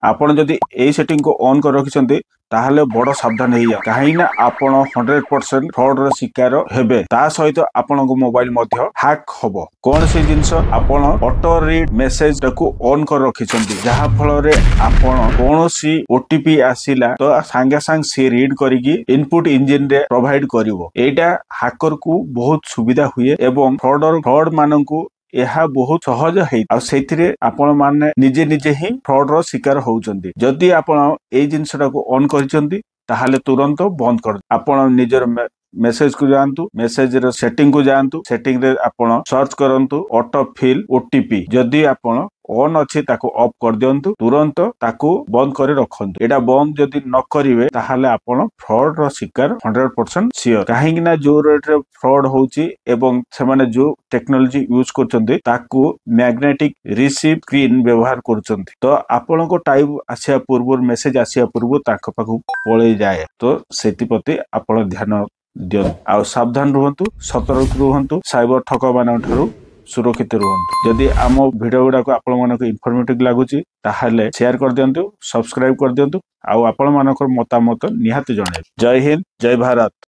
आपण जदि एई सेटिंग को ऑन कर रखिसंती ताहले बड़ सावधान हो जा कहीं ना आपण 100% फ्रॉड रो शिकार हेबे ता सहित आपण को मोबाइल मध्य हैक हबो कौन से जिंस आपण ऑटो रीड मेसेज को ऑन कर रखिसंती जहा फल रे आपण कोनोसी ओटीपी आसिला तो सांगे सांग से रीड करिकी इनपुट इंजन रे प्रोवाइड करिवो एटा हैकर को बहुत सुविधा हुए एवं फ्रॉड माननकु यह बहुत सहज है से आपण माने निजे निजे ही फ्रॉड रो शिकार होउचंती जदि आपण ए जिंसटा को ऑन करिसंती ताहाले तुरंत बंद कर आपण निजर मेसेज को जानतु मेसेज रे सेटिंग को जानतु सेटिंग रे आपण सर्च करंतु ऑटो फिल ओटीपी जदि आपण ऑन अच्छे ताको ऑफ कर दियंतु तुरंत ताको बंद करे रखंतु एटा बंद जदि न करिवे ताहाले आपण फ्रॉड रो शिकार 100% सियोर काहे कि ना जो रेट रे फ्रॉड होउची एवं से माने जो टेक्नोलॉजी यूज करचंती ताको मैग्नेटिक रिसीव स्क्रीन व्यवहार करचंती तो आपण को टाइप आसिया पूर्व मेसेज आसिया पूर्व ताको पाखु पळे जाए तो सेति प्रति आपण ध्यान दियन आ सावधान रहंतु सतर्क रहंतु साइबर ठक मान ठारू सुरक्षित रुहंतु जदि आम वीडियो गुडा को आपण मानक इनफॉर्मेटिव लागुची ताहाले शेयर कर दियंतु सब्सक्राइब कर दियंतु आ आपण मानकर मतामत निहाती जणाइबे जय हिंद जय भारत।